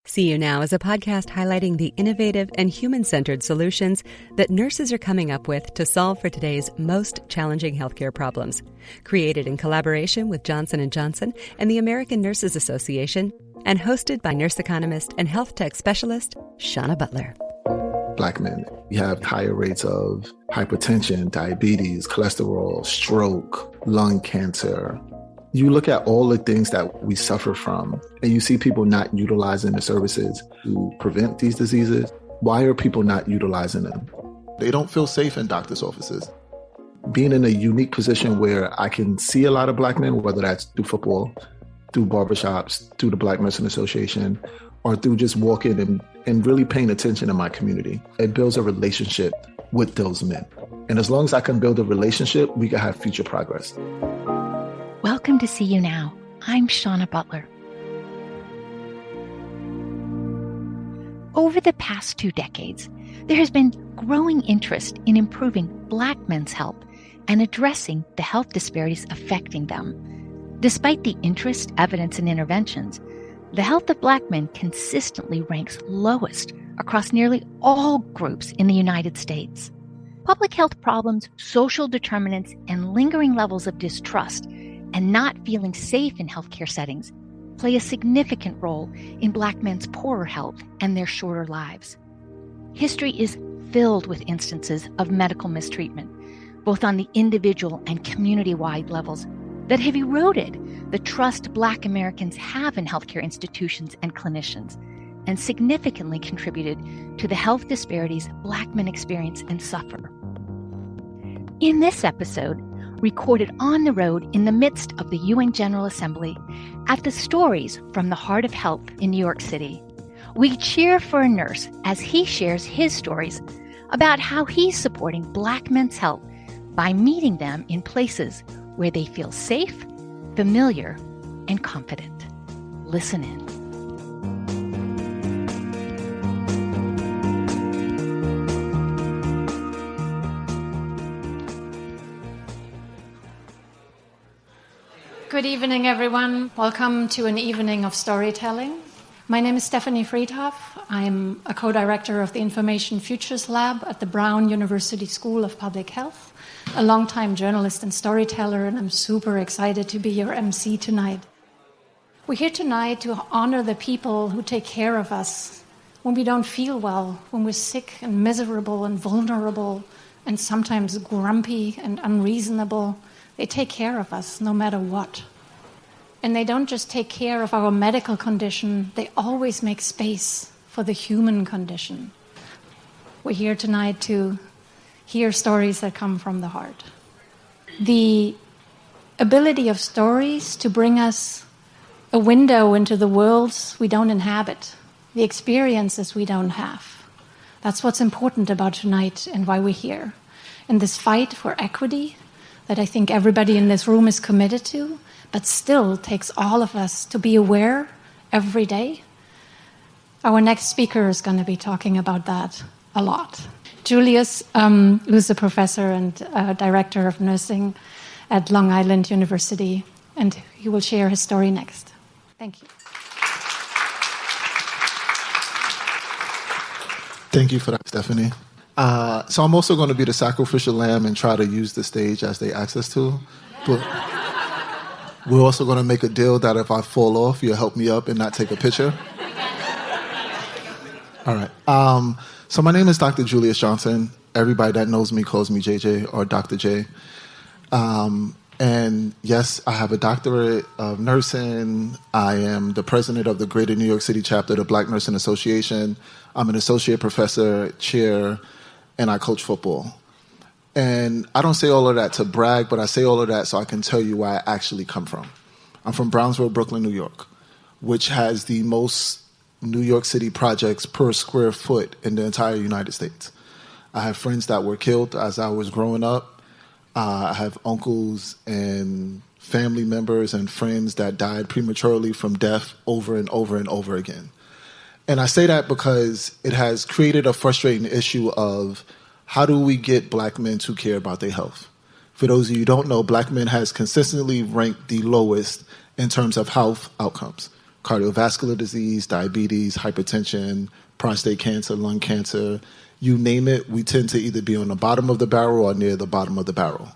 See You Now is a podcast highlighting the innovative and human-centered solutions that nurses are coming up with to solve for today's most challenging healthcare problems. Created in collaboration with Johnson & Johnson and the American Nurses Association, and hosted by nurse economist and health tech specialist, Shauna Butler. Black men, we have higher rates of hypertension, diabetes, cholesterol, stroke, lung cancer. You look at all the things that we suffer from, and you see people not utilizing the services to prevent these diseases. Why are people not utilizing them? They don't feel safe in doctor's offices. Being in a unique position where I can see a lot of Black men, whether that's through football, through barbershops, through the Black Nursing Association, or through just walking and really paying attention in my community. It builds a relationship with those men. And as long as I can build a relationship, we can have future progress. Welcome to See You Now. I'm Shauna Butler. Over the past 2 decades, there has been growing interest in improving Black men's health and addressing the health disparities affecting them. Despite the interest, evidence, and interventions, the health of Black men consistently ranks lowest across nearly all groups in the United States. Public health problems, social determinants, and lingering levels of distrust and not feeling safe in healthcare settings play a significant role in Black men's poorer health and their shorter lives. History is filled with instances of medical mistreatment, both on the individual and community-wide levels, that have eroded the trust Black Americans have in healthcare institutions and clinicians, and significantly contributed to the health disparities Black men experience and suffer. In this episode, recorded on the road in the midst of the UN General Assembly at the Stories from the Heart of Health in New York City, we cheer for a nurse as he shares his stories about how he's supporting Black men's health by meeting them in places where they feel safe, familiar, and confident. Listen in. Good evening, everyone. Welcome to an evening of storytelling. My name is Stephanie Friedhoff. I'm a co-director of the Information Futures Lab at the Brown University School of Public Health, a longtime journalist and storyteller, and I'm super excited to be your MC tonight. We're here tonight to honor the people who take care of us when we don't feel well, when we're sick and miserable and vulnerable and sometimes grumpy and unreasonable. They take care of us no matter what. And they don't just take care of our medical condition, they always make space for the human condition. We're here tonight to hear stories that come from the heart. The ability of stories to bring us a window into the worlds we don't inhabit, the experiences we don't have. That's what's important about tonight and why we're here. In this fight for equity that I think everybody in this room is committed to, but still takes all of us to be aware every day. Our next speaker is going to be talking about that a lot. Julius, who's a professor and director of nursing at Long Island University, and he will share his story next. Thank you. Thank you for that, Stephanie. So I'm also going to be the sacrificial lamb and try to use the stage as they ask us to. But we're also going to make a deal that if I fall off, you'll help me up and not take a picture. All right. So my name is Dr. Julius Johnson. Everybody that knows me calls me JJ or Dr. J. And yes, I have a doctorate of nursing. I am the president of the Greater New York City chapter of the Black Nursing Association. I'm an associate professor, chair, and I coach football. And I don't say all of that to brag, but I say all of that so I can tell you where I actually come from. I'm from Brownsville, Brooklyn, New York, which has the most New York City projects per square foot in the entire United States. I have friends that were killed as I was growing up. I have uncles and family members and friends that died prematurely from death over and over and over again. And I say that because it has created a frustrating issue of how do we get Black men to care about their health? For those of you who don't know, Black men has consistently ranked the lowest in terms of health outcomes. cardiovascular disease, diabetes, hypertension, prostate cancer, lung cancer, you name it, we tend to either be on the bottom of the barrel or near the bottom of the barrel.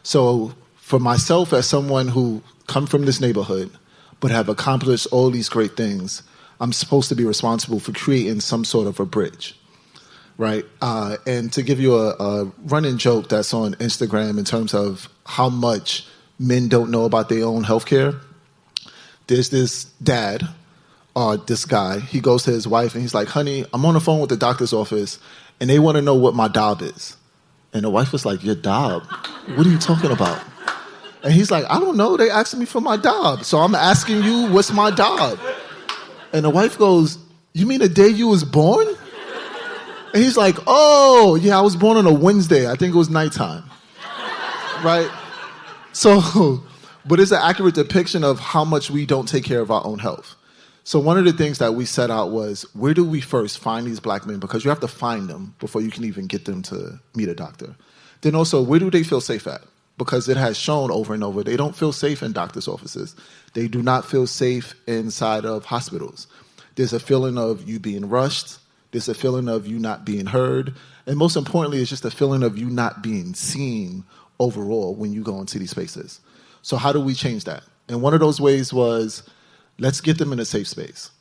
So for myself, as someone who come from this neighborhood but have accomplished all these great things, I'm supposed to be responsible for creating some sort of a bridge, right? And to give you a running joke that's on Instagram in terms of how much men don't know about their own healthcare, there's this dad, this guy, he goes to his wife and he's like, honey, I'm on the phone with the doctor's office and they want to know what my DOB is. And the wife was like, your DOB? What are you talking about? And he's like, I don't know. They asked me for my DOB. So I'm asking you, what's my DOB? And the wife goes, you mean the day you was born? And he's like, oh, yeah, I was born on a Wednesday. I think it was nighttime. Right? So, but it's an accurate depiction of how much we don't take care of our own health. So one of the things that we set out was, where do we first find these black men? Because you have to find them before you can even get them to meet a doctor. Then also, where do they feel safe at? Because it has shown over and over, they don't feel safe in doctor's offices. They do not feel safe inside of hospitals. There's a feeling of you being rushed. There's a feeling of you not being heard. And most importantly, it's just a feeling of you not being seen overall when you go into these spaces. So how do we change that? And one of those ways was, let's get them in a safe space.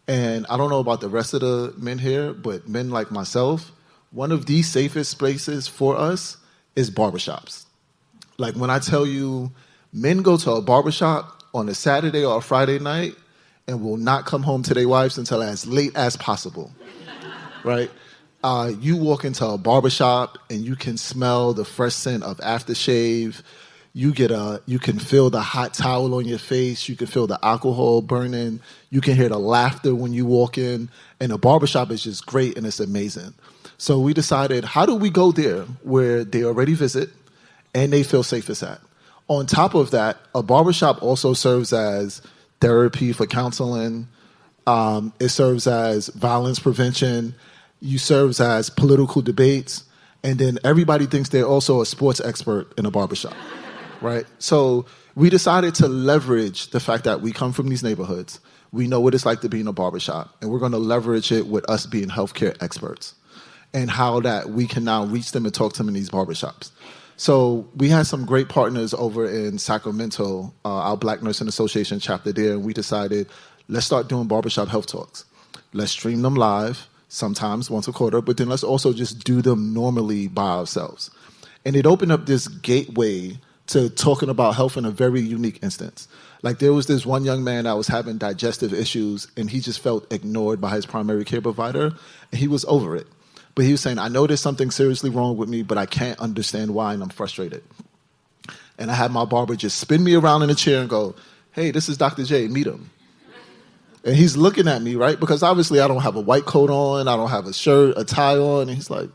And I don't know about the rest of the men here, but men like myself, one of the safest spaces for us is barbershops. Like when I tell you, men go to a barbershop on a Saturday or a Friday night and will not come home to their wives until as late as possible, right? You walk into a barbershop and you can smell the fresh scent of aftershave. You can feel the hot towel on your face. You can feel the alcohol burning. You can hear the laughter when you walk in. And a barbershop is just great and it's amazing. So we decided, how do we go there where they already visit and they feel safest at? On top of that, a barbershop also serves as therapy for counseling. It serves as violence prevention. You serves as political debates. And then everybody thinks they're also a sports expert in a barbershop. Right? So we decided to leverage the fact that we come from these neighborhoods. We know what it's like to be in a barbershop, and we're going to leverage it with us being healthcare experts and how that we can now reach them and talk to them in these barbershops. So we had some great partners over in Sacramento, our Black Nursing Association chapter there, and we decided, let's start doing barbershop health talks. Let's stream them live, sometimes once a quarter, but then let's also just do them normally by ourselves. And it opened up this gateway to talking about health in a very unique instance. Like there was this one young man that was having digestive issues and he just felt ignored by his primary care provider and he was over it. But he was saying, I know there's something seriously wrong with me, but I can't understand why and I'm frustrated. And I had my barber just spin me around in a chair and go, hey, this is Dr. J, meet him. And he's looking at me, right? Because obviously I don't have a white coat on, I don't have a shirt, a tie on. And he's like,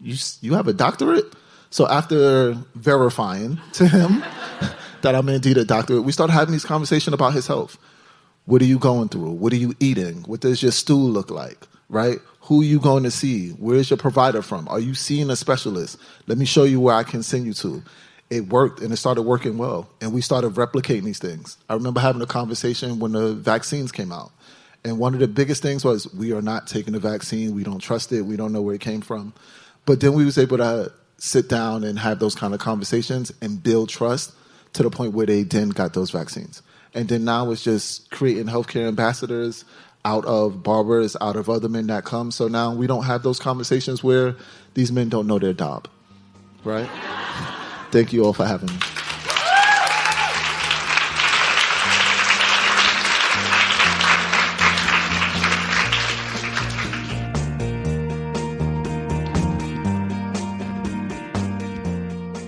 you have a doctorate? So after verifying to him that I'm indeed a doctor, we started having these conversations about his health. What are you going through? What are you eating? What does your stool look like, right? Who are you going to see? Where's your provider from? Are you seeing a specialist? Let me show you where I can send you to. It worked, and it started working well, and we started replicating these things. I remember having a conversation when the vaccines came out, and one of the biggest things was we are not taking the vaccine. We don't trust it. We don't know where it came from. But then we was able to sit down and have those kind of conversations and build trust to the point where they then got those vaccines. And then now it's just creating healthcare ambassadors out of barbers, out of other men that come. So now we don't have those conversations where these men don't know their job, right? Thank you all for having me.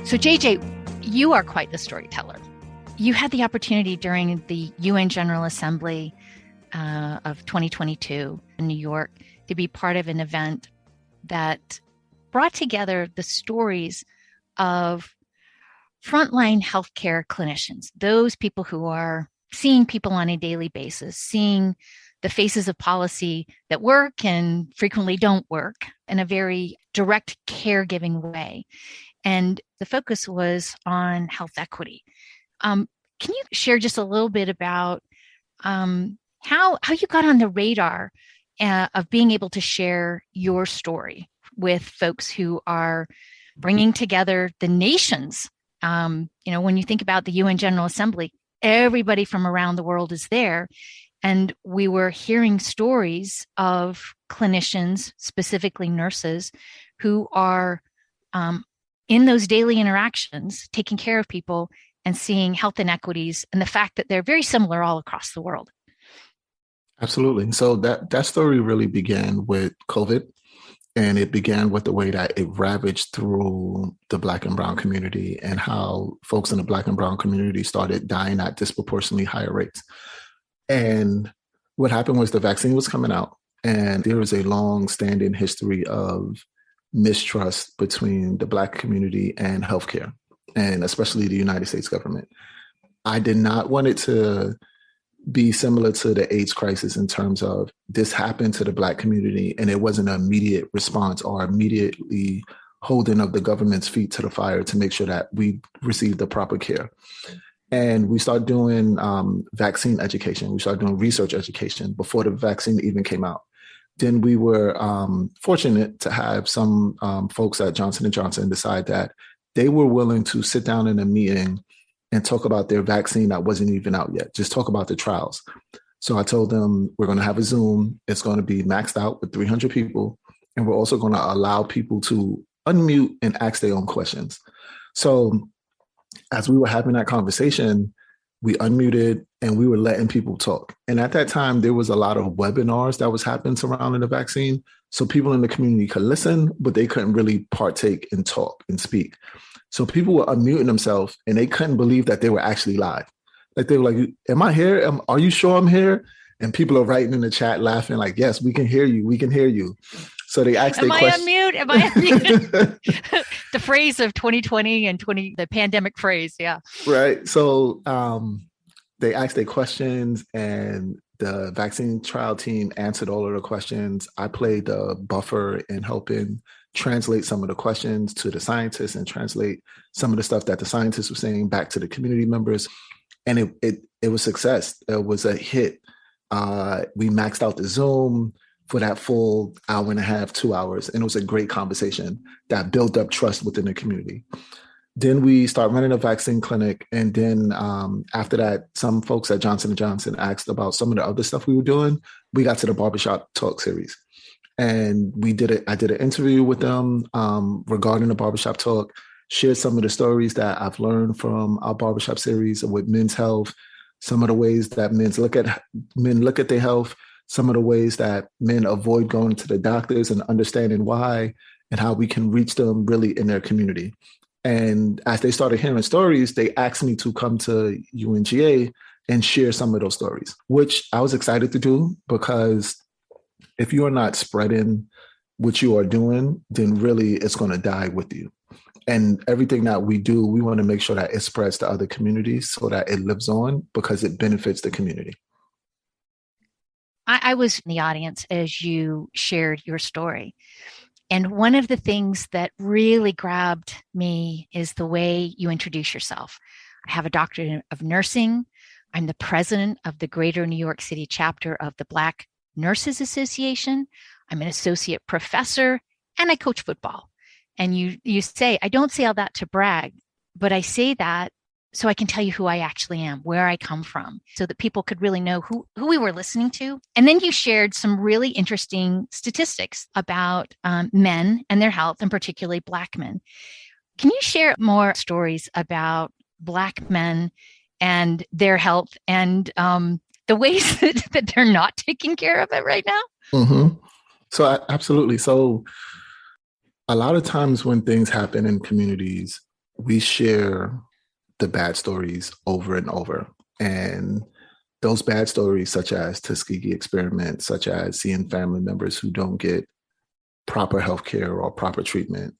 So JJ, you are quite the storyteller. You had the opportunity during the UN General Assembly of 2022 in New York to be part of an event that brought together the stories of frontline healthcare clinicians, those people who are seeing people on a daily basis, seeing the faces of policy that work and frequently don't work in a very direct caregiving way. And the focus was on health equity. Can you share just a little bit about how you got on the radar of being able to share your story with folks who are bringing together the nations. When you think about the UN General Assembly, everybody from around the world is there. And we were hearing stories of clinicians, specifically nurses, who are in those daily interactions, taking care of people and seeing health inequities and the fact that they're very similar all across the world. Absolutely. So that story really began with COVID, and it began with the way that it ravaged through the Black and Brown community and how folks in the Black and Brown community started dying at disproportionately higher rates. And what happened was the vaccine was coming out, and there was a long-standing history of mistrust between the Black community and healthcare, and especially the United States government. I did not want it to be similar to the AIDS crisis in terms of this happened to the Black community and it wasn't an immediate response or immediately holding of the government's feet to the fire to make sure that we receive the proper care. And we started doing vaccine education. We started doing research education before the vaccine even came out. Then we were fortunate to have some folks at Johnson & Johnson decide that they were willing to sit down in a meeting and talk about their vaccine that wasn't even out yet. Just talk about the trials. So I told them, we're going to have a Zoom. It's going to be maxed out with 300 people. And we're also going to allow people to unmute and ask their own questions. So as we were having that conversation, we unmuted and we were letting people talk. And at that time, there was a lot of webinars that was happening surrounding the vaccine. So people in the community could listen, but they couldn't really partake and talk and speak. So people were unmuting themselves and they couldn't believe that they were actually live. Like they were like, am I here? Are you sure I'm here? And people are writing in the chat laughing like, yes, we can hear you. We can hear you. So they asked Am I unmute? Am I unmute? The phrase of 2020 and the pandemic phrase. Yeah. Right. So they asked their questions and the vaccine trial team answered all of the questions. I played the buffer in helping translate some of the questions to the scientists and translate some of the stuff that the scientists were saying back to the community members. And it was success. It was a hit. We maxed out the Zoom for that full hour and a half, 2 hours. And it was a great conversation that built up trust within the community. Then we start running a vaccine clinic. And then after that, some folks at Johnson & Johnson asked about some of the other stuff we were doing. We got to the barbershop talk series. And I did an interview with them regarding the barbershop talk, shared some of the stories that I've learned from our barbershop series with men's health, some of the ways that men look at their health, some of the ways that men avoid going to the doctors and understanding why, and how we can reach them really in their community. And as they started hearing stories, they asked me to come to UNGA and share some of those stories, which I was excited to do, because if you are not spreading what you are doing, then really it's going to die with you. And everything that we do, we want to make sure that it spreads to other communities so that it lives on, because it benefits the community. I was in the audience as you shared your story. And one of the things that really grabbed me is the way you introduce yourself. I have a doctorate of nursing. I'm the president of the Greater New York City chapter of the Black Nurses Association. I'm an associate professor and I coach football. And you say, I don't say all that to brag, but I say that so I can tell you who I actually am, where I come from, so that people could really know who we were listening to. And then you shared some really interesting statistics about men and their health, and particularly Black men. Can you share more stories about Black men and their health and the ways that they're not taking care of it right now? Mm-hmm. So absolutely. So a lot of times when things happen in communities, we share the bad stories over and over. And those bad stories, such as Tuskegee experiment, such as seeing family members who don't get proper healthcare or proper treatment.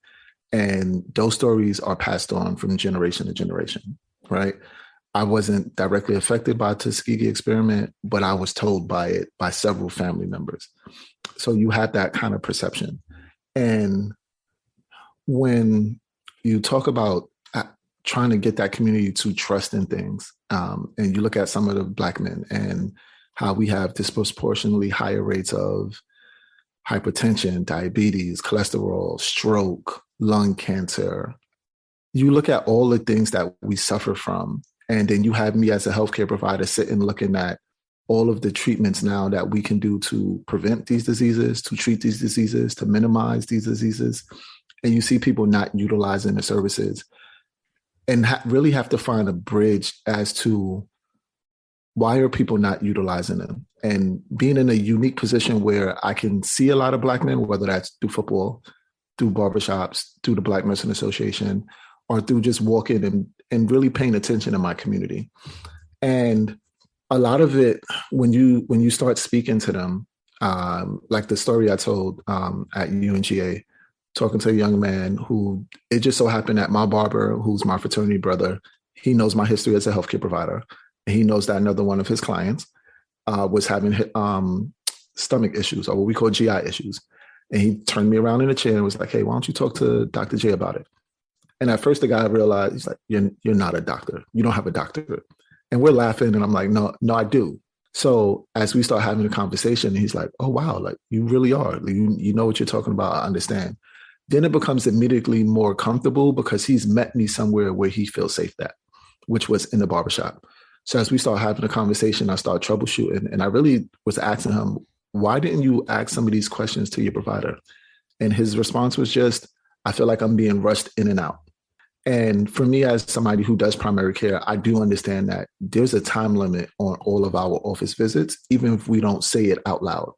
And those stories are passed on from generation to generation, right? I wasn't directly affected by Tuskegee experiment, but I was told by it by several family members. So you have that kind of perception. And when you talk about trying to get that community to trust in things, and you look at some of the Black men, and how we have disproportionately higher rates of hypertension, diabetes, cholesterol, stroke, lung cancer. You look at all the things that we suffer from, and then you have me as a healthcare provider sitting looking at all of the treatments now that we can do to prevent these diseases, to treat these diseases, to minimize these diseases. And you see people not utilizing the services and really have to find a bridge as to why are people not utilizing them? And being in a unique position where I can see a lot of Black men, whether that's through football, through barbershops, through the Black Nursing Association, or through just walking and really paying attention in my community. And a lot of it, when you start speaking to them, like the story I told at UNGA, talking to a young man who, it just so happened that my barber, who's my fraternity brother, he knows my history as a healthcare provider. And he knows that another one of his clients was having stomach issues, or what we call GI issues. And he turned me around in a chair and was like, hey, why don't you talk to Dr. J about it? And at first the guy realized, he's like, you're not a doctor. You don't have a doctorate. And we're laughing. And I'm like, no, I do. So as we start having a conversation, he's like, oh, wow, like you really are. Like, you know what you're talking about. I understand. Then it becomes immediately more comfortable because he's met me somewhere where he feels safe at, which was in the barbershop. So as we start having a conversation, I start troubleshooting. And I really was asking him, why didn't you ask some of these questions to your provider? And his response was just, I feel like I'm being rushed in and out. And for me, as somebody who does primary care, I do understand that there's a time limit on all of our office visits, even if we don't say it out loud.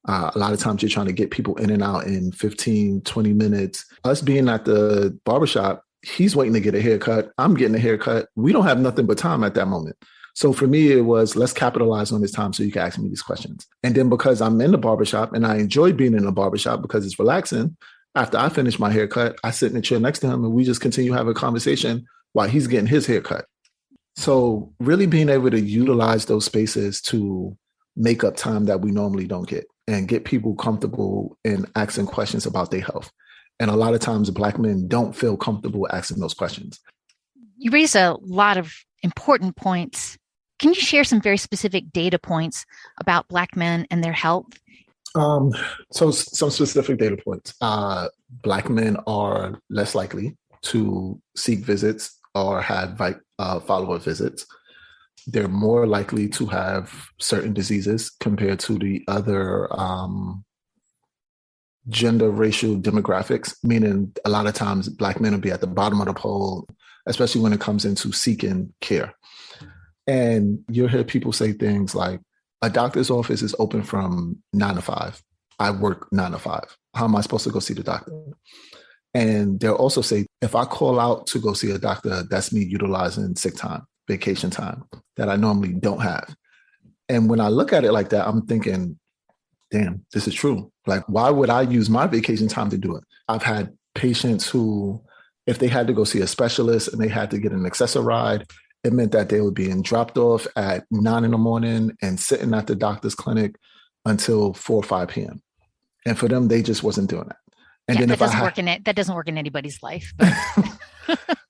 A lot of times you're trying to get people in and out in 15, 20 minutes. Us being at the barbershop, he's waiting to get a haircut. I'm getting a haircut. We don't have nothing but time at that moment. So for me, it was, let's capitalize on this time so you can ask me these questions. And then because I'm in the barbershop and I enjoy being in the barbershop because it's relaxing, after I finish my haircut, I sit in the chair next to him and we just continue having a conversation while he's getting his haircut. So really being able to utilize those spaces to make up time that we normally don't get and get people comfortable in asking questions about their health. And a lot of times Black men don't feel comfortable asking those questions. You raise a lot of important points. Can you share some very specific data points about Black men and their health? So some specific data points. Black men are less likely to seek visits or have follow-up visits. They're more likely to have certain diseases compared to the other gender, racial demographics, meaning a lot of times Black men will be at the bottom of the poll, especially when it comes into seeking care. And you'll hear people say things like, a doctor's office is open from 9 to 5. I work 9 to 5. How am I supposed to go see the doctor? And they'll also say, if I call out to go see a doctor, that's me utilizing sick time, vacation time that I normally don't have. And when I look at it like that, I'm thinking, damn, this is true. Like, why would I use my vacation time to do it? I've had patients who, if they had to go see a specialist and they had to get an accessor ride, it meant that they were being dropped off at 9 a.m. and sitting at the doctor's clinic until 4 or 5 p.m. And for them, they just wasn't doing that. And then that doesn't work in anybody's life.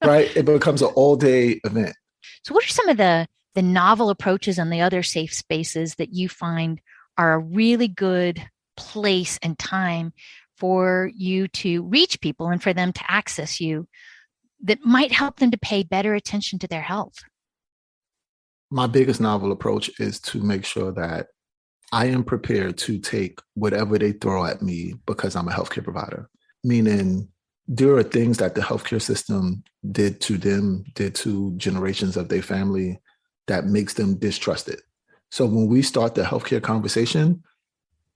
Right? It becomes an all-day event. So what are some of the novel approaches and the other safe spaces that you find are a really good place and time for you to reach people and for them to access you that might help them to pay better attention to their health? My biggest novel approach is to make sure that I am prepared to take whatever they throw at me because I'm a healthcare provider. Meaning there are things that the healthcare system did to them, did to generations of their family that makes them distrusted. So when we start the healthcare conversation,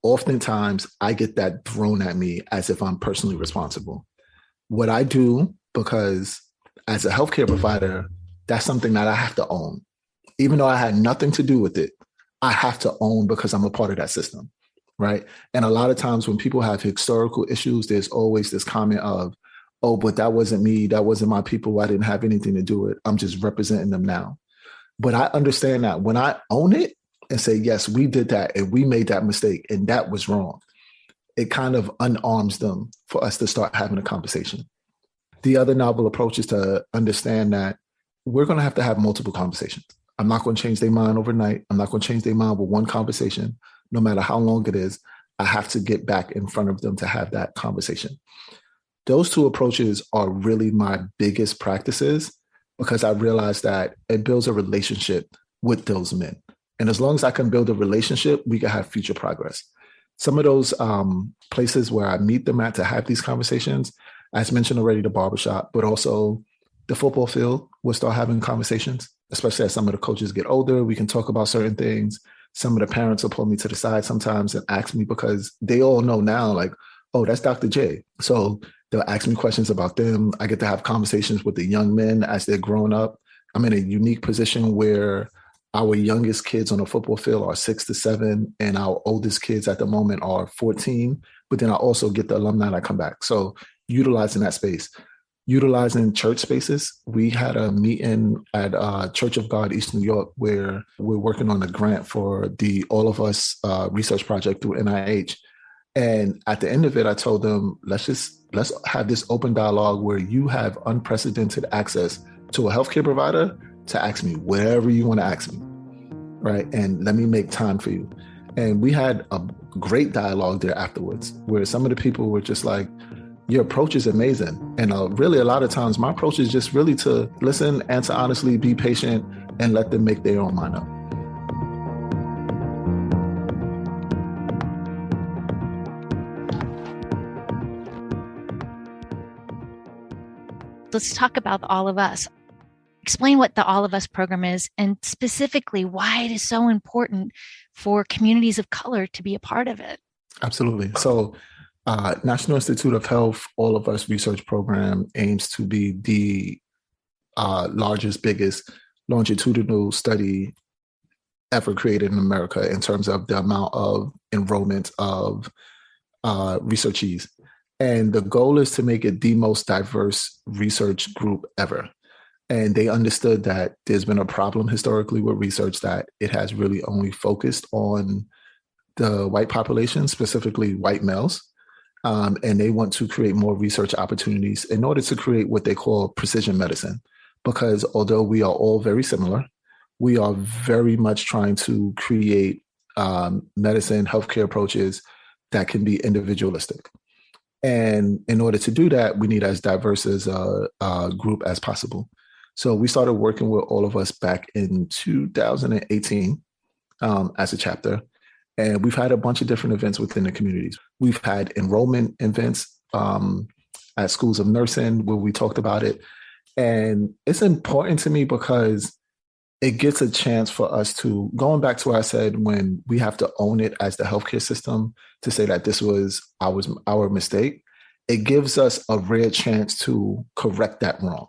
oftentimes I get that thrown at me as if I'm personally responsible. What I do, because as a healthcare provider, that's something that I have to own. Even though I had nothing to do with it, I have to own because I'm a part of that system, right? And a lot of times when people have historical issues, there's always this comment of, oh, but that wasn't me. That wasn't my people. I didn't have anything to do with it. I'm just representing them now. But I understand that when I own it and say, yes, we did that and we made that mistake and that was wrong, it kind of unarms them for us to start having a conversation. The other novel approach is to understand that we're going to have multiple conversations. I'm not going to change their mind overnight. I'm not going to change their mind with one conversation, no matter how long it is. I have to get back in front of them to have that conversation. Those two approaches are really my biggest practices because I realized that it builds a relationship with those men. And as long as I can build a relationship, we can have future progress. Some of those places where I meet them at to have these conversations, as mentioned already, the barbershop, but also the football field, we'll start having conversations, especially as some of the coaches get older. We can talk about certain things. Some of the parents will pull me to the side sometimes and ask me because they all know now, like, oh, that's Dr. J. So they'll ask me questions about them. I get to have conversations with the young men as they're growing up. I'm in a unique position where our youngest kids on the football field are 6 to 7, and our oldest kids at the moment are 14. But then I also get the alumni that come back. So utilizing that space, utilizing church spaces. We had a meeting at Church of God, East New York, where we're working on a grant for the All of Us research project through NIH. And at the end of it, I told them, let's have this open dialogue where you have unprecedented access to a healthcare provider to ask me whatever you want to ask me, right? And let me make time for you. And we had a great dialogue there afterwards, where some of the people were just like, your approach is amazing. And really, a lot of times, my approach is just really to listen, answer honestly, be patient, and let them make their own mind up. Let's talk about the All of Us. Explain what the All of Us program is, and specifically why it is so important for communities of color to be a part of it. Absolutely. So National Institute of Health All of Us research program aims to be the largest, biggest longitudinal study ever created in America in terms of the amount of enrollment of researchees. And the goal is to make it the most diverse research group ever. And they understood that there's been a problem historically with research that it has really only focused on the white population, specifically white males. And they want to create more research opportunities in order to create what they call precision medicine. Because although we are all very similar, we are very much trying to create medicine, healthcare approaches that can be individualistic. And in order to do that, we need as diverse as a group as possible. So we started working with All of Us back in 2018 as a chapter. And we've had a bunch of different events within the communities. We've had enrollment events at schools of nursing where we talked about it. And it's important to me because it gets a chance for us to, going back to what I said, when we have to own it as the healthcare system to say that this was our mistake, it gives us a rare chance to correct that wrong.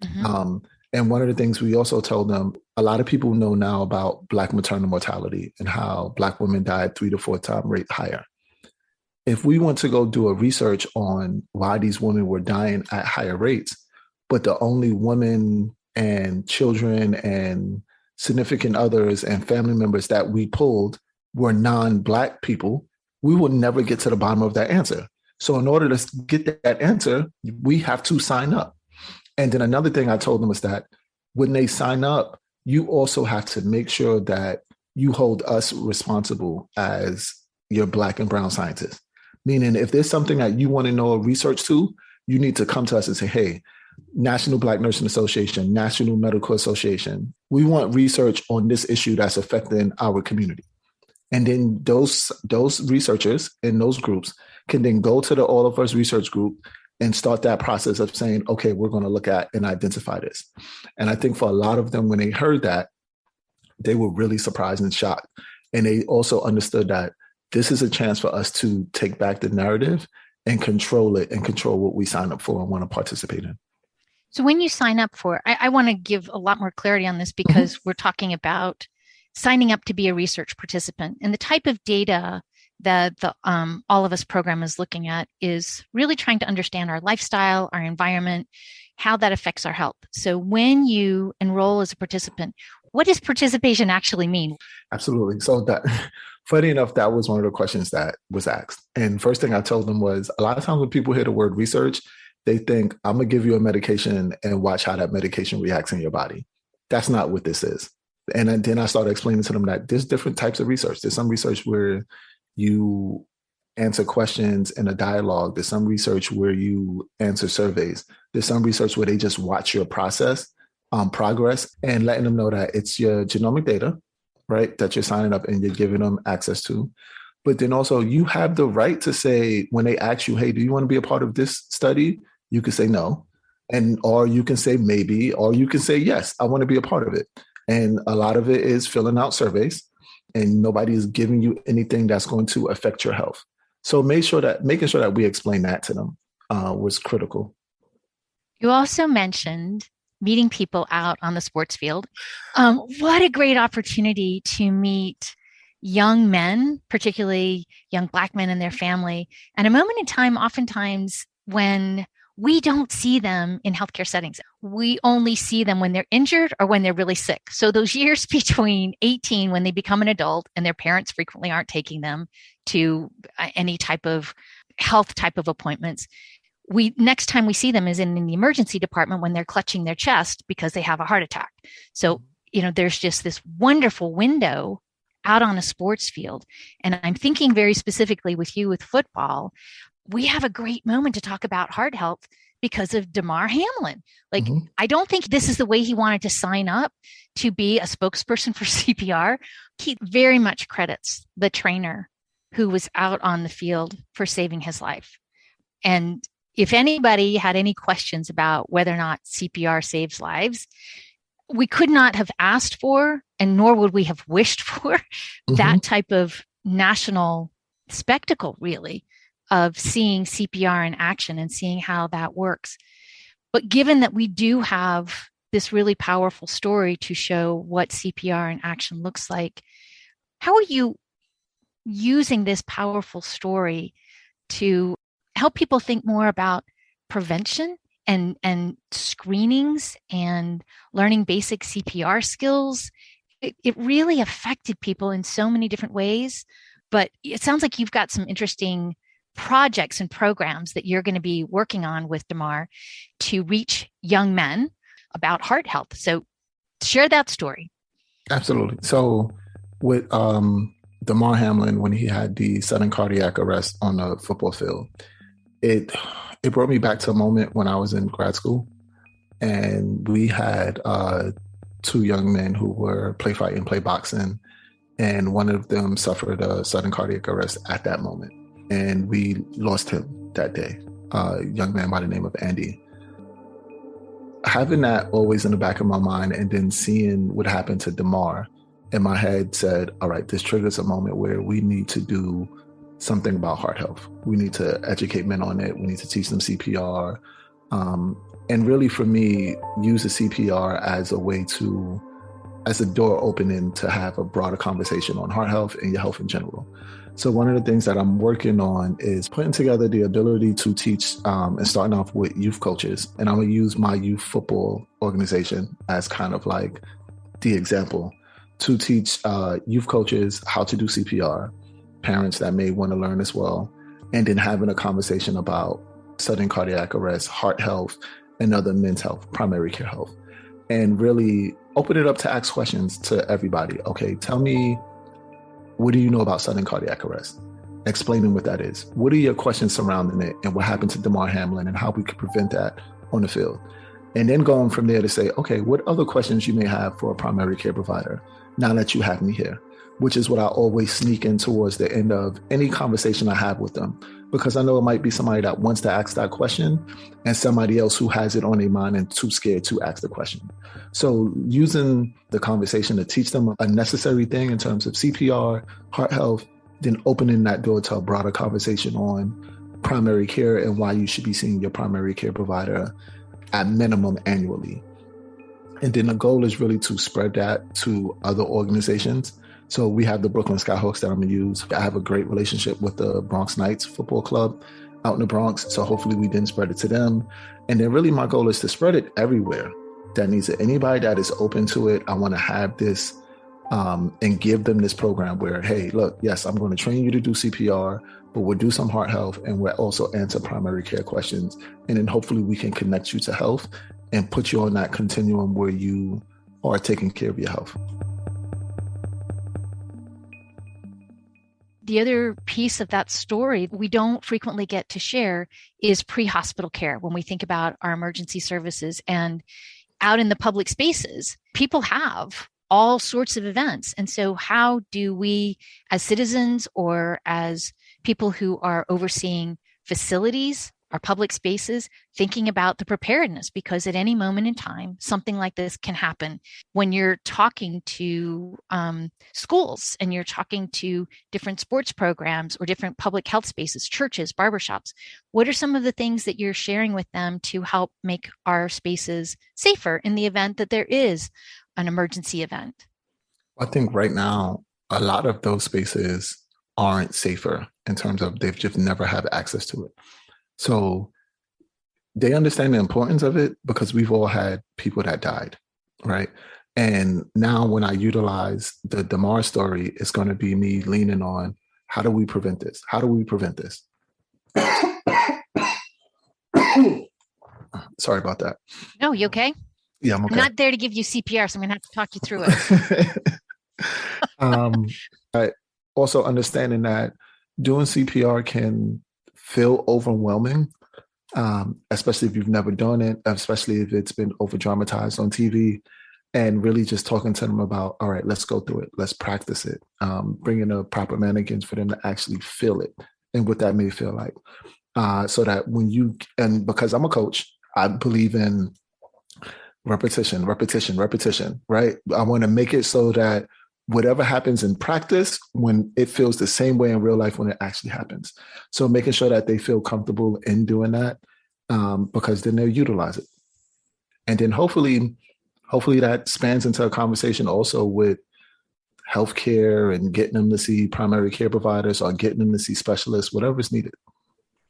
Mm-hmm. And one of the things we also told them, a lot of people know now about Black maternal mortality and how Black women died 3 to 4 times rate higher. If we want to go do a research on why these women were dying at higher rates, but the only women and children and significant others and family members that we pulled were non-Black people, we will never get to the bottom of that answer. So in order to get that answer, we have to sign up. And then another thing I told them was that when they sign up, you also have to make sure that you hold us responsible as your Black and brown scientists. Meaning if there's something that you want to know or research to, you need to come to us and say, hey, National Black Nursing Association, National Medical Association, we want research on this issue that's affecting our community. And then those researchers in those groups can then go to the All of Us research group and start that process of saying, okay, we're going to look at and identify this. And I think for a lot of them, when they heard that, they were really surprised and shocked. And they also understood that this is a chance for us to take back the narrative and control it and control what we sign up for and want to participate in. So when you sign up for, I want to give a lot more clarity on this because mm-hmm. we're talking about signing up to be a research participant. And the type of data that the All of Us program is looking at is really trying to understand our lifestyle, our environment, how that affects our health. So when you enroll as a participant, what does participation actually mean? Absolutely. So that, funny enough, that was one of the questions that was asked. And first thing I told them was, a lot of times when people hear the word research, they think, I'm going to give you a medication and watch how that medication reacts in your body. That's not what this is. And then I started explaining to them that there's different types of research. There's some research where you answer questions in a dialogue. There's some research where you answer surveys. There's some research where they just watch your progress, and letting them know that it's your genomic data, right, that you're signing up and you're giving them access to. But then also you have the right to say, when they ask you, hey, do you want to be a part of this study? You can say no. Or you can say maybe, or you can say, yes, I want to be a part of it. And a lot of it is filling out surveys, and nobody is giving you anything that's going to affect your health. So making sure that we explain that to them was critical. You also mentioned meeting people out on the sports field. What a great opportunity to meet young men, particularly young Black men and their family, and a moment in time, oftentimes when we don't see them in healthcare settings. We only see them when they're injured or when they're really sick. So those years between 18, when they become an adult and their parents frequently aren't taking them to any type of health type of appointments, next time we see them is in the emergency department when they're clutching their chest because they have a heart attack. So, there's just this wonderful window out on a sports field. And I'm thinking very specifically with football, we have a great moment to talk about heart health because of Damar Hamlin. I don't think this is the way he wanted to sign up to be a spokesperson for CPR. He very much credits the trainer who was out on the field for saving his life. And if anybody had any questions about whether or not CPR saves lives, we could not have asked for, and nor would we have wished for, that type of national spectacle, really, of seeing CPR in action and seeing how that works. But given that we do have this really powerful story to show what CPR in action looks like, how are you using this powerful story to help people think more about prevention and screenings and learning basic CPR skills? It really affected people in so many different ways, but it sounds like you've got some interesting projects and programs that you're going to be working on with Damar to reach young men about heart health. So share that story. Absolutely. So with Damar Hamlin, when he had the sudden cardiac arrest on the football field, it brought me back to a moment when I was in grad school, and we had two young men who were play fighting, play boxing, and one of them suffered a sudden cardiac arrest at that moment. And we lost him that day, a young man by the name of Andy. Having that always in the back of my mind and then seeing what happened to Damar in my head said, all right, this triggers a moment where we need to do something about heart health. We need to educate men on it. We need to teach them CPR. And really for me, use the CPR as a door opening to have a broader conversation on heart health and your health in general. So one of the things that I'm working on is putting together the ability to teach and starting off with youth coaches. And I'm going to use my youth football organization as kind of like the example to teach youth coaches how to do CPR, parents that may want to learn as well, and then having a conversation about sudden cardiac arrest, heart health, and other men's health, primary care health, and really open it up to ask questions to everybody. Okay, tell me, what do you know about sudden cardiac arrest? Explaining what that is. What are your questions surrounding it and what happened to Damar Hamlin and how we could prevent that on the field? And then going from there to say, okay, what other questions you may have for a primary care provider now that you have me here, which is what I always sneak in towards the end of any conversation I have with them, because I know it might be somebody that wants to ask that question and somebody else who has it on their mind and too scared to ask the question. So using the conversation to teach them a necessary thing in terms of CPR, heart health, then opening that door to a broader conversation on primary care and why you should be seeing your primary care provider at minimum annually. And then the goal is really to spread that to other organizations. So we have the Brooklyn Skyhawks that I'm going to use. I have a great relationship with the Bronx Knights football club out in the Bronx. So hopefully we then spread it to them. And then really my goal is to spread it everywhere that needs it. Anybody that is open to it, I want to have this and give them this program where, hey, look, yes, I'm going to train you to do CPR, but we'll do some heart health and we'll also answer primary care questions. And then hopefully we can connect you to health and put you on that continuum where you are taking care of your health. the other piece of that story we don't frequently get to share is pre-hospital care. When we think about our emergency services and out in the public spaces, people have all sorts of events. And so how do we, as citizens or as people who are overseeing facilities, our public spaces, thinking about the preparedness? Because at any moment in time, something like this can happen. When you're talking to schools and you're talking to different sports programs or different public health spaces, churches, barbershops, what are some of the things that you're sharing with them to help make our spaces safer in the event that there is an emergency event? I think right now, a lot of those spaces aren't safer in terms of they've just never had access to it. So they understand the importance of it because we've all had people that died, right? And now when I utilize the Damar story, it's going to be me leaning on how do we prevent this? How do we prevent this? Sorry about that. No, you okay? Yeah, I'm okay. I'm not there to give you CPR, so I'm going to have to talk you through it. I also understanding that doing CPR can feel overwhelming, especially if you've never done it, especially if it's been over dramatized on TV, and really just talking to them about, all right, let's go through it. Let's practice it. Bringing the proper mannequins for them to actually feel it and what that may feel like. So that when you, and because I'm a coach, I believe in repetition, right? I want to make it so that whatever happens in practice, when it feels the same way in real life when it actually happens. So making sure that they feel comfortable in doing that, because then they'll utilize it. And then hopefully that spans into a conversation also with healthcare and getting them to see primary care providers or getting them to see specialists, whatever is needed.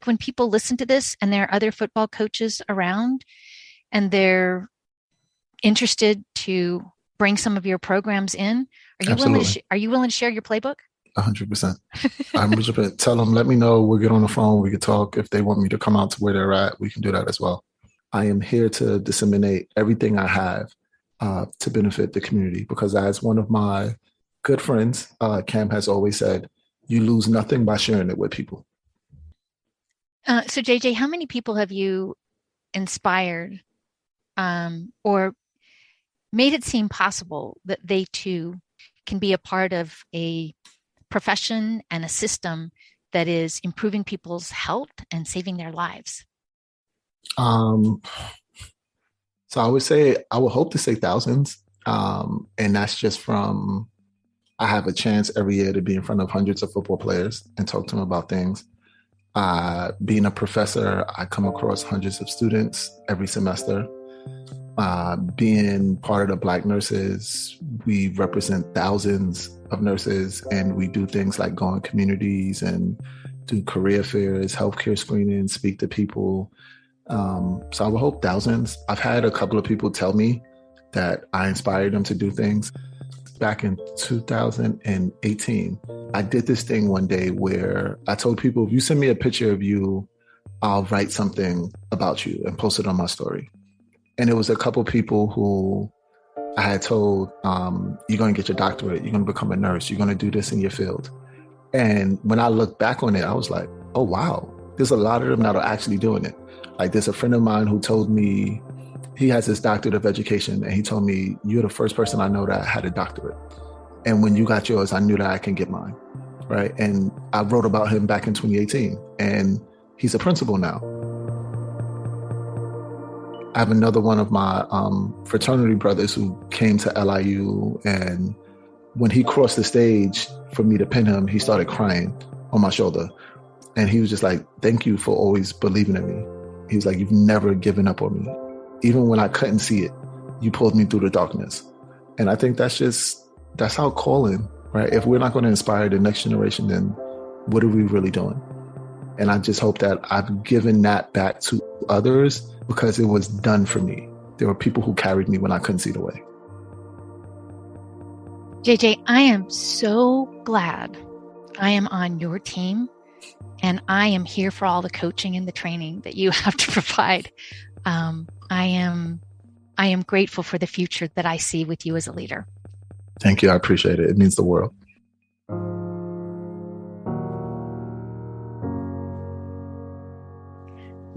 When people listen to this and there are other football coaches around and they're interested to bring some of your programs in, are you willing to share your playbook? 100%. I'm 100%. Tell them, let me know. We'll get on the phone. We can talk. If they want me to come out to where they're at, we can do that as well. I am here to disseminate everything I have to benefit the community, because as one of my good friends, Cam, has always said, you lose nothing by sharing it with people. So JJ, how many people have you inspired or made it seem possible that they too can be a part of a profession and a system that is improving people's health and saving their lives? So I would hope to say thousands. And that's just from, I have a chance every year to be in front of hundreds of football players and talk to them about things. Being a professor, I come across hundreds of students every semester. Being part of the Black nurses, we represent thousands of nurses, and we do things like go in communities and do career fairs, healthcare screenings, speak to people. So I would hope thousands. I've had a couple of people tell me that I inspired them to do things. Back in 2018, I did this thing one day where I told people, if you send me a picture of you, I'll write something about you and post it on my story. And it was a couple people who I had told, you're going to get your doctorate, you're going to become a nurse, you're going to do this in your field. And when I look back on it, I was like, oh, wow, there's a lot of them that are actually doing it. Like, there's a friend of mine who told me he has his doctorate of education, and he told me, you're the first person I know that had a doctorate. And when you got yours, I knew that I can get mine, right? And I wrote about him back in 2018, and he's a principal now. I have another one of my fraternity brothers who came to LIU, and when he crossed the stage for me to pin him, he started crying on my shoulder. And he was just like, thank you for always believing in me. He was like, you've never given up on me. Even when I couldn't see it, you pulled me through the darkness. And I think that's our calling, right? If we're not going to inspire the next generation, then what are we really doing? And I just hope that I've given that back to others, because it was done for me. There were people who carried me when I couldn't see the way. JJ, I am so glad I am on your team, and I am here for all the coaching and the training that you have to provide. I am grateful for the future that I see with you as a leader. Thank you. I appreciate it. It means the world.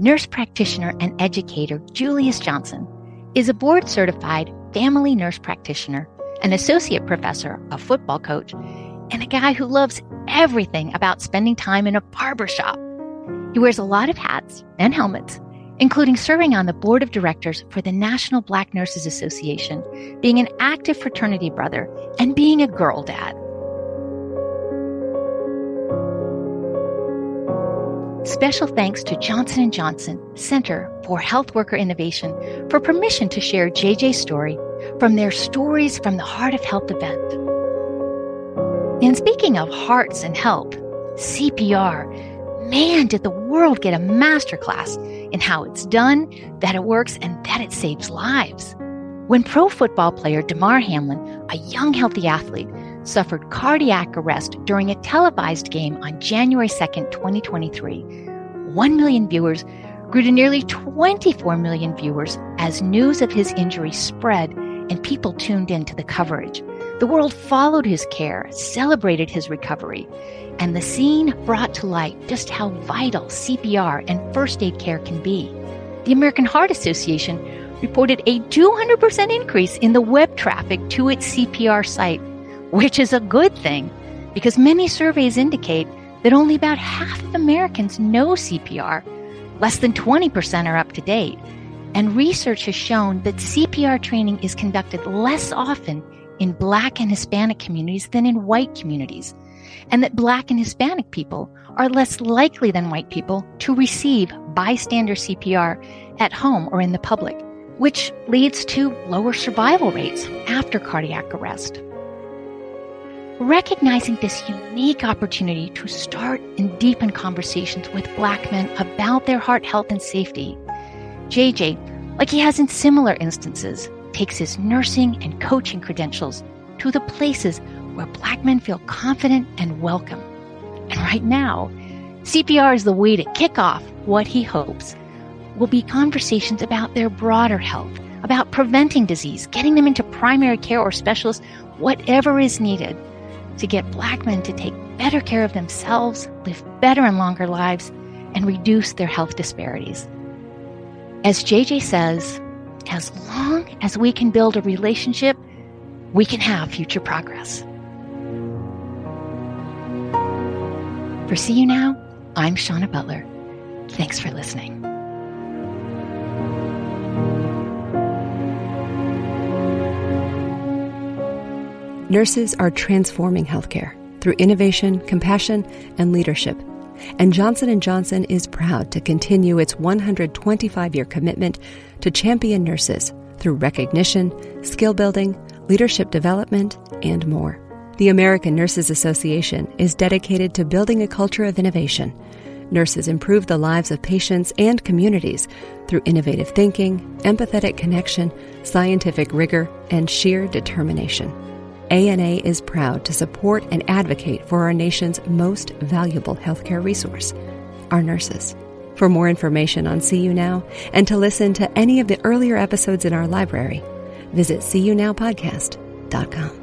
Nurse Practitioner and educator Julius Johnson is a board-certified family nurse practitioner, an associate professor, a football coach, and a guy who loves everything about spending time in a barbershop. He wears a lot of hats and helmets, including serving on the board of directors for the National Black Nurses Association, being an active fraternity brother, and being a girl dad. Special thanks to Johnson & Johnson Center for Health Worker Innovation for permission to share JJ's story from their Stories from the Heart of Health event. And speaking of hearts and health, CPR, man, did the world get a masterclass in how it's done, that it works, and that it saves lives. When pro football player Damar Hamlin, a young healthy athlete, suffered cardiac arrest during a televised game on January 2nd, 2023, 1 million viewers grew to nearly 24 million viewers as news of his injury spread and people tuned in to the coverage. The world followed his care, celebrated his recovery, and the scene brought to light just how vital CPR and first aid care can be. The American Heart Association reported a 200% increase in the web traffic to its CPR site, which is a good thing because many surveys indicate that only about half of Americans know CPR. Less than 20% are up to date. And research has shown that CPR training is conducted less often in Black and Hispanic communities than in white communities, and that Black and Hispanic people are less likely than white people to receive bystander CPR at home or in the public, which leads to lower survival rates after cardiac arrest. Recognizing this unique opportunity to start and deepen conversations with Black men about their heart health and safety, JJ, like he has in similar instances, takes his nursing and coaching credentials to the places where Black men feel confident and welcome. And right now, CPR is the way to kick off what he hopes will be conversations about their broader health, about preventing disease, getting them into primary care or specialists, whatever is needed to get Black men to take better care of themselves, live better and longer lives, and reduce their health disparities. As JJ says, as long as we can build a relationship, we can have future progress. For See You Now, I'm Shauna Butler. Thanks for listening. Nurses are transforming healthcare through innovation, compassion, and leadership. And Johnson & Johnson is proud to continue its 125-year commitment to champion nurses through recognition, skill building, leadership development, and more. The American Nurses Association is dedicated to building a culture of innovation. Nurses improve the lives of patients and communities through innovative thinking, empathetic connection, scientific rigor, and sheer determination. ANA is proud to support and advocate for our nation's most valuable healthcare resource, our nurses. For more information on See You Now and to listen to any of the earlier episodes in our library, visit seeyounowpodcast.com.